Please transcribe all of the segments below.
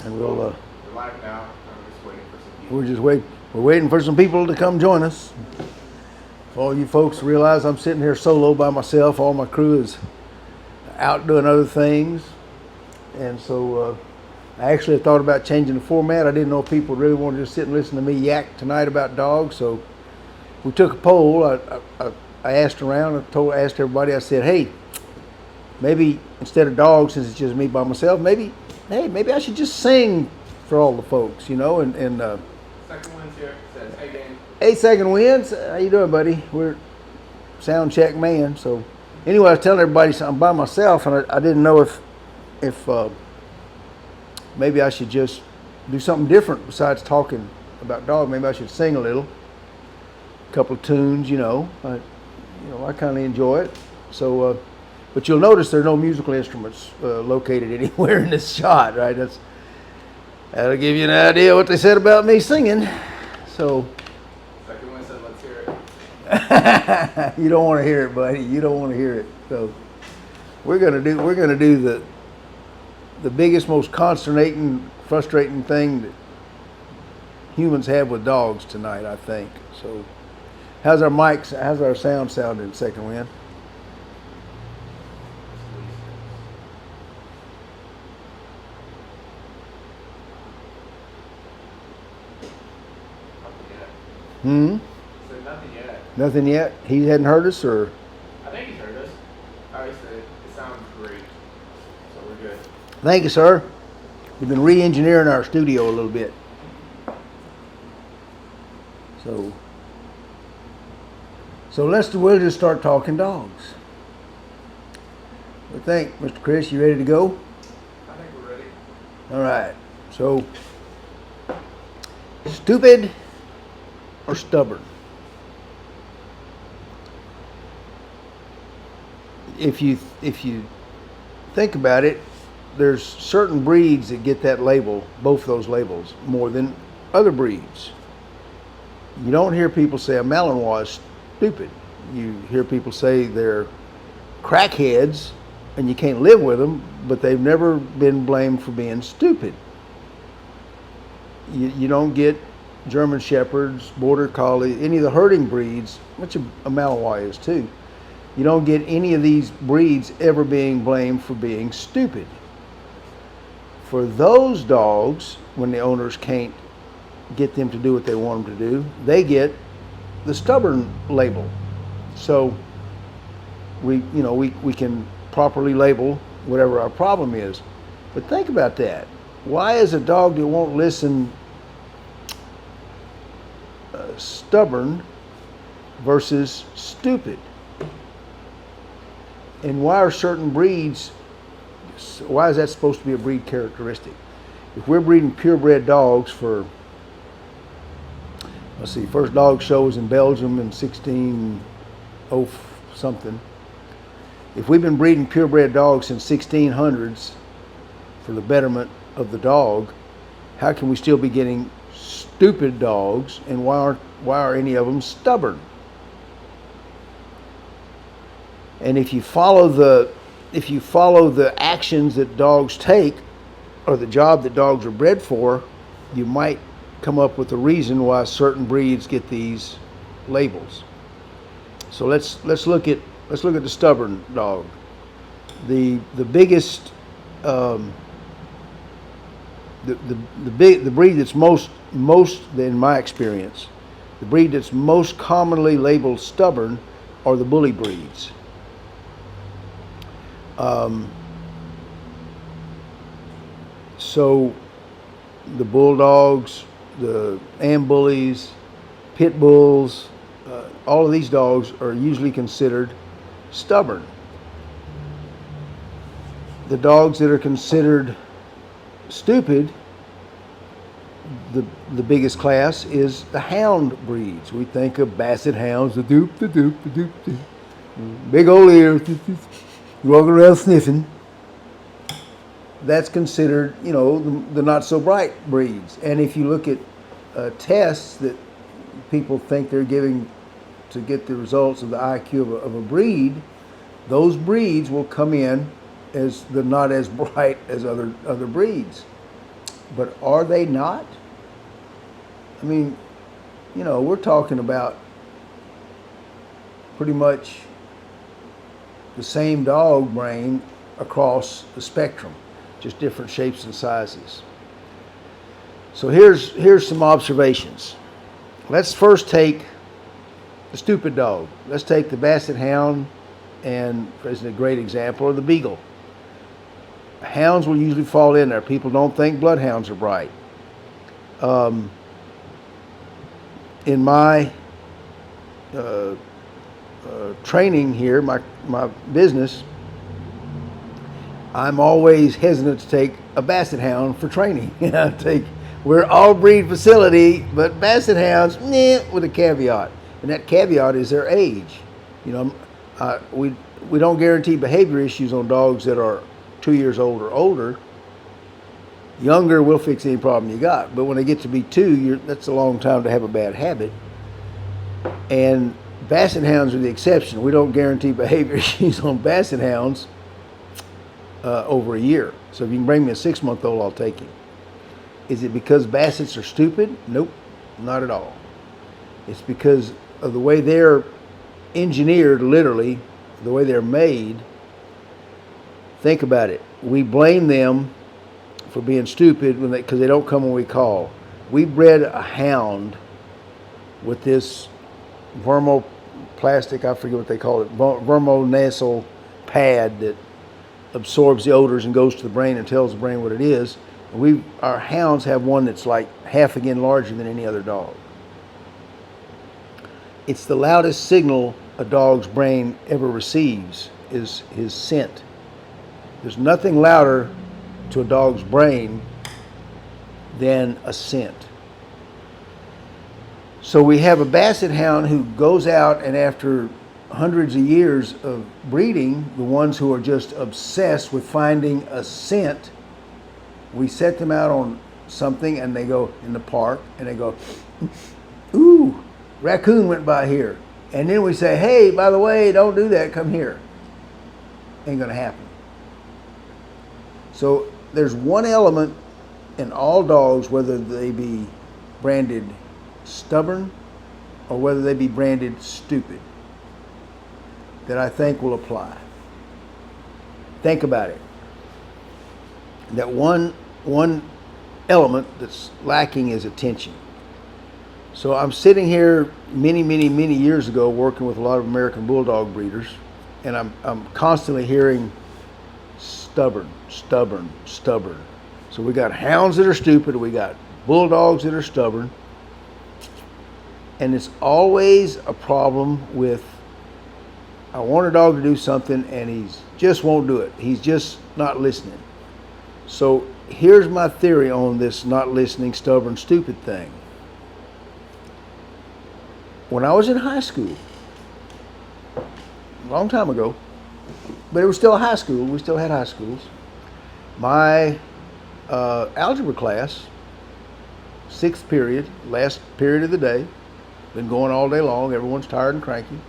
And we'll. We're live now. I'm just waiting for some people. We're waiting for some people to come join us. If all you folks realize I'm sitting here solo by myself. All my crew is out doing other things, and so I actually thought about changing the format. I didn't know if people really wanted to just sit and listen to me yak tonight about dogs. So we took a poll. I asked around. Asked everybody. I said, "Hey, maybe instead of dogs, since it's just me by myself, maybe I should just sing for all the folks, you know." And Second one's here. Says, hey, gang. hey, Second Winds, how you doing, buddy? We're sound check man. So anyway, I was telling everybody I'm by myself, and I didn't know if maybe I should just do something different besides talking about dog. Maybe I should sing a little, a couple of tunes, you know. I kind of enjoy it. So, but you'll notice there are no musical instruments located anywhere in this shot, right? That'll give you an idea what they said about me singing. So. Second one said, let's hear it. You don't want to hear it, buddy. You don't want to hear it. So we're gonna do the biggest, most consternating, frustrating thing that humans have with dogs tonight, I think. So how's our sound sounding, Second Wind? Nothing yet. Nothing yet. Nothing yet? He hadn't heard us, or? I think he's heard us. I said it sounds great. So we're good. Thank you, sir. We've been re-engineering our studio a little bit. So we'll just start talking dogs. What do you think, Mr. Chris? You ready to go? I think we're ready. All right. So, stupid or stubborn? If you think about it, there's certain breeds that get that label, both of those labels, more than other breeds. You don't hear people say a Malinois is stupid. You hear people say they're crackheads and you can't live with them, but they've never been blamed for being stupid. You don't get German Shepherds, Border Collie, any of the herding breeds, which a Malinois is too. You don't get any of these breeds ever being blamed for being stupid. For those dogs, when the owners can't get them to do what they want them to do, they get the stubborn label. So we can properly label whatever our problem is. But think about that. Why is a dog that won't listen stubborn versus stupid? And why are certain breeds, why is that supposed to be a breed characteristic? If we're breeding purebred dogs for, let's see, first dog show was in Belgium in 1600 something. If we've been breeding purebred dogs since 1600s for the betterment of the dog, how can we still be getting stupid dogs, and why are any of them stubborn? And if you follow the actions that dogs take, or the job that dogs are bred for, you might come up with a reason why certain breeds get these labels. So let's look at the stubborn dog. The biggest the breed that's most in my experience, the breed that's most commonly labeled stubborn are the bully breeds. So the bulldogs, the Ambullies, pit bulls, all of these dogs are usually considered stubborn. The dogs that are considered stupid, the biggest class is the hound breeds. We think of Basset hounds, the doop, big old ears, walking around sniffing. That's considered, the not so bright breeds. And if you look at tests that people think they're giving to get the results of the IQ of a breed, those breeds will come in as the not as bright as other breeds. But are they not? I mean, we're talking about pretty much the same dog brain across the spectrum, just different shapes and sizes. So here's some observations. Let's first take the stupid dog. Let's take the Basset Hound, and as a great example, or the Beagle. Hounds will usually fall in there. People don't think bloodhounds are bright. In my training here, my business, I'm always hesitant to take a Basset Hound for training. We're all breed facility, but Basset Hounds, with a caveat, and that caveat is their age. We don't guarantee behavior issues on dogs that are 2 years old or older. Younger will fix any problem you got, but when they get to be 2, that's a long time to have a bad habit. And Basset Hounds are the exception. We don't guarantee behavior issues on Basset Hounds over a year. So if you can bring me a 6-month-old, I'll take him. Is it because Bassets are stupid? Nope, not at all. It's because of the way they're engineered, literally, the way they're made. Think about it. We blame them for being stupid because they don't come when we call. We bred a hound with this vermoplastic, I forget what they call it, vermonasal pad that absorbs the odors and goes to the brain and tells the brain what it is. Our hounds have one that's like half again larger than any other dog. It's the loudest signal a dog's brain ever receives is his scent. There's nothing louder to a dog's brain than a scent. So we have a Basset Hound who goes out, and after hundreds of years of breeding, the ones who are just obsessed with finding a scent, we set them out on something and they go in the park and they go, ooh, raccoon went by here. And then we say, hey, by the way, don't do that, come here. Ain't gonna happen. So there's one element in all dogs, whether they be branded stubborn or whether they be branded stupid, that I think will apply. Think about it. That one element that's lacking is attention. So I'm sitting here many years ago working with a lot of American Bulldog breeders, and I'm constantly hearing stubborn. So we got hounds that are stupid, we got bulldogs that are stubborn, and it's always a problem with, I want a dog to do something and he just won't do it. He's just not listening. So here's my theory on this not listening, stubborn, stupid thing. When I was in high school, a long time ago, but it was still high school, we still had high schools, my algebra class, 6th period, last period of the day, been going all day long, everyone's tired and cranky,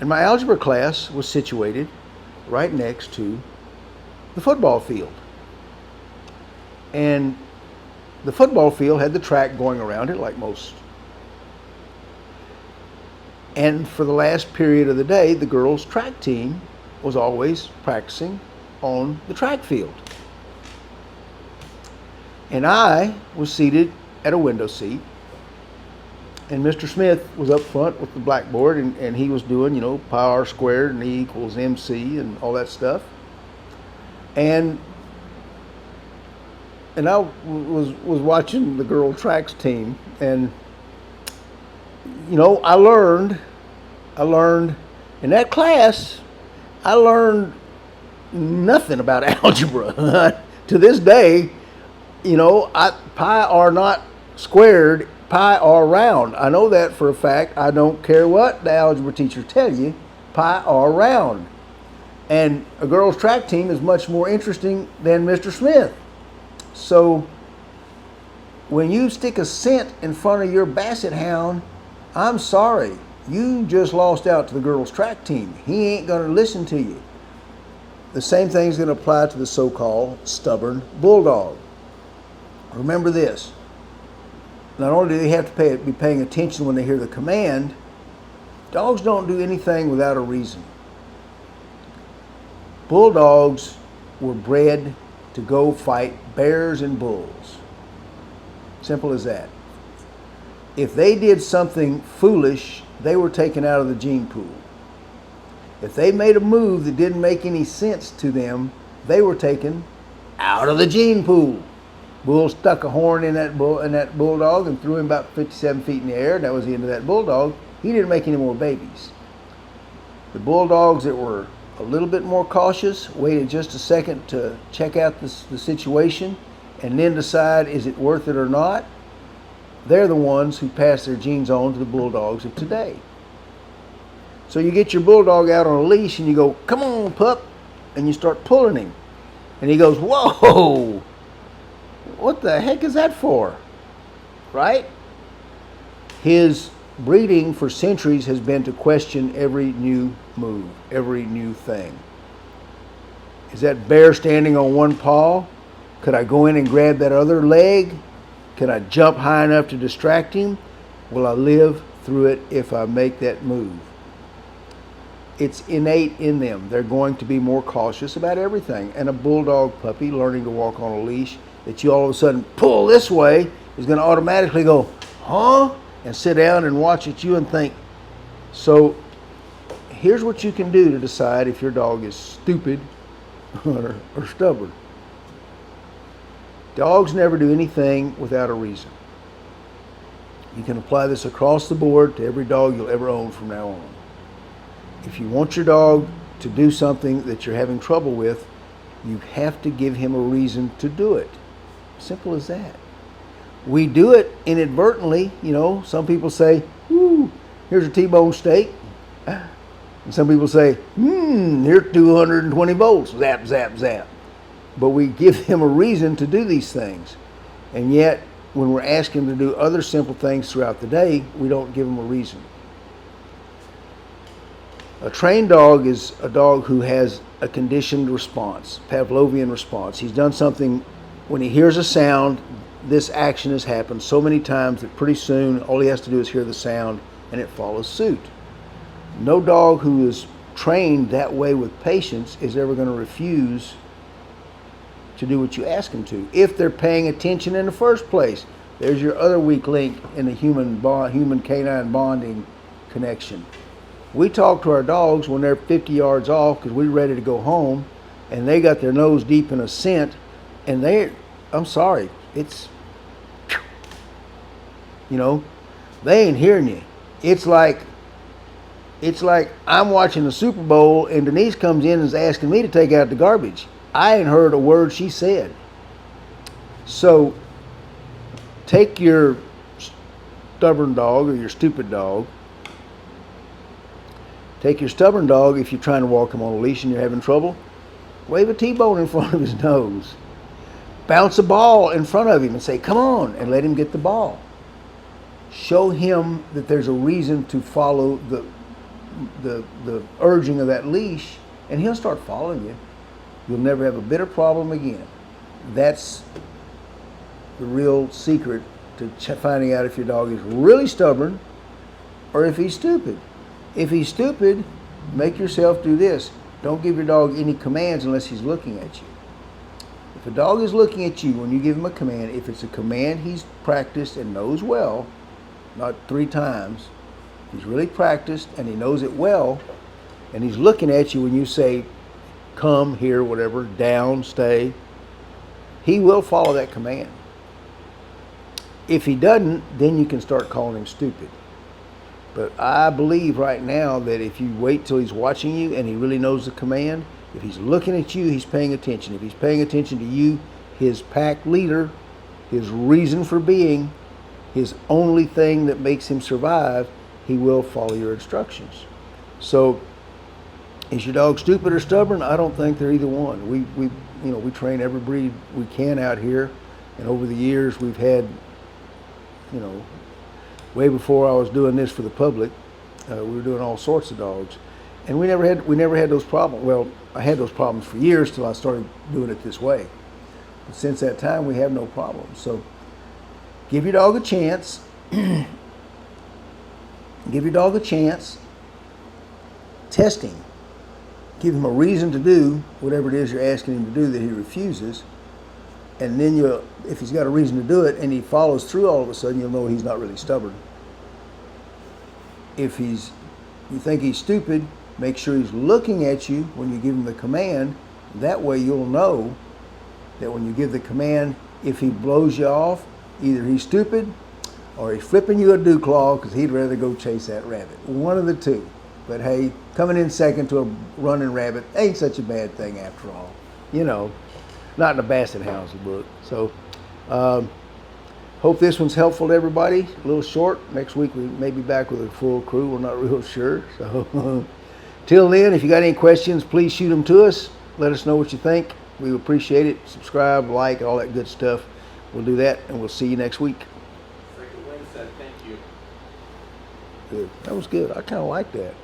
and my algebra class was situated right next to the football field. And the football field had the track going around it like most. And for the last period of the day, the girls' track team was always practicing on the track field. And I was seated at a window seat, and Mr. Smith was up front with the blackboard, and he was doing, pi r squared and E equals MC and all that stuff. And I was watching the girl tracks team, and I learned in that class, I learned nothing about algebra. To this day, pi r not squared, pi r round. I know that for a fact. I don't care what the algebra teacher tell you, pi r round. And a girls' track team is much more interesting than Mr. Smith. So when you stick a scent in front of your Basset Hound, I'm sorry, you just lost out to the girls' track team. He ain't going to listen to you. The same thing is going to apply to the so-called stubborn bulldog. Remember this. Not only do they have to be paying attention when they hear the command, dogs don't do anything without a reason. Bulldogs were bred to go fight bears and bulls. Simple as that. If they did something foolish, they were taken out of the gene pool. If they made a move that didn't make any sense to them, they were taken out of the gene pool. Bull stuck a horn in that bulldog and threw him about 57 feet in the air, and that was the end of that bulldog. He didn't make any more babies. The bulldogs that were a little bit more cautious waited just a second to check out the situation and then decide, is it worth it or not? They're the ones who pass their genes on to the bulldogs of today. So you get your bulldog out on a leash and you go, come on, pup, and you start pulling him. And he goes, whoa, what the heck is that for? Right? His breeding for centuries has been to question every new move, every new thing. Is that bear standing on one paw? Could I go in and grab that other leg? Can I jump high enough to distract him? Will I live through it if I make that move? It's innate in them. They're going to be more cautious about everything. And a bulldog puppy learning to walk on a leash that you all of a sudden pull this way is going to automatically go, huh? And sit down and watch at you and think. So here's what you can do to decide if your dog is stupid or stubborn. Dogs never do anything without a reason. You can apply this across the board to every dog you'll ever own from now on. If you want your dog to do something that you're having trouble with, you have to give him a reason to do it. Simple as that. We do it inadvertently. You know, some people say, "Ooh, here's a T-bone steak." And some people say, here's 220 volts. Zap, zap, zap. But we give him a reason to do these things. And yet, when we're asking him to do other simple things throughout the day, we don't give him a reason. A trained dog is a dog who has a conditioned response, Pavlovian response. He's done something, when he hears a sound, this action has happened so many times that pretty soon all he has to do is hear the sound and it follows suit. No dog who is trained that way with patience is ever going to refuse to do what you ask him to, if they're paying attention in the first place. There's your other weak link in the human canine bonding connection. We talk to our dogs when they're 50 yards off because we're ready to go home, and they got their nose deep in a scent, and I'm sorry, it's, you know, they ain't hearing you. It's like I'm watching the Super Bowl and Denise comes in and is asking me to take out the garbage. I ain't heard a word she said. So take your stubborn dog or your stupid dog. Take your stubborn dog if you're trying to walk him on a leash and you're having trouble. Wave a T-bone in front of his nose. Bounce a ball in front of him and say, come on, and let him get the ball. Show him that there's a reason to follow the urging of that leash, and he'll start following you. You'll never have a bitter problem again. That's the real secret to finding out if your dog is really stubborn or if he's stupid. If he's stupid, make yourself do this. Don't give your dog any commands unless he's looking at you. If a dog is looking at you when you give him a command, if it's a command he's practiced and knows well, not 3 times, he's really practiced and he knows it well, and he's looking at you when you say, come, here, whatever, down, stay, he will follow that command. If he doesn't, then you can start calling him stupid. But I believe right now that if you wait till he's watching you and he really knows the command, if he's looking at you, he's paying attention. If he's paying attention to you, his pack leader, his reason for being, his only thing that makes him survive, he will follow your instructions. So, is your dog stupid or stubborn? I don't think they're either one. We train every breed we can out here, and over the years we've had, way before I was doing this for the public, we were doing all sorts of dogs, and we never had those problems. Well, I had those problems for years till I started doing it this way. But since that time, we have no problems. So give your dog a chance. Give your dog a chance. Testing. Give him a reason to do whatever it is you're asking him to do that he refuses. And then if he's got a reason to do it and he follows through all of a sudden, you'll know he's not really stubborn. If you think he's stupid, make sure he's looking at you when you give him the command. That way you'll know that when you give the command, if he blows you off, either he's stupid or he's flipping you a dew claw because he'd rather go chase that rabbit. One of the two. But hey, coming in second to a running rabbit ain't such a bad thing after all. You know, not in the Basset Hounds book. So, hope this one's helpful to everybody. A little short. Next week we may be back with a full crew. We're not real sure. So, till then, if you got any questions, please shoot them to us. Let us know what you think. We appreciate it. Subscribe, like, all that good stuff. We'll do that, and we'll see you next week. Second Wind said thank you. Good. That was good. I kind of like that.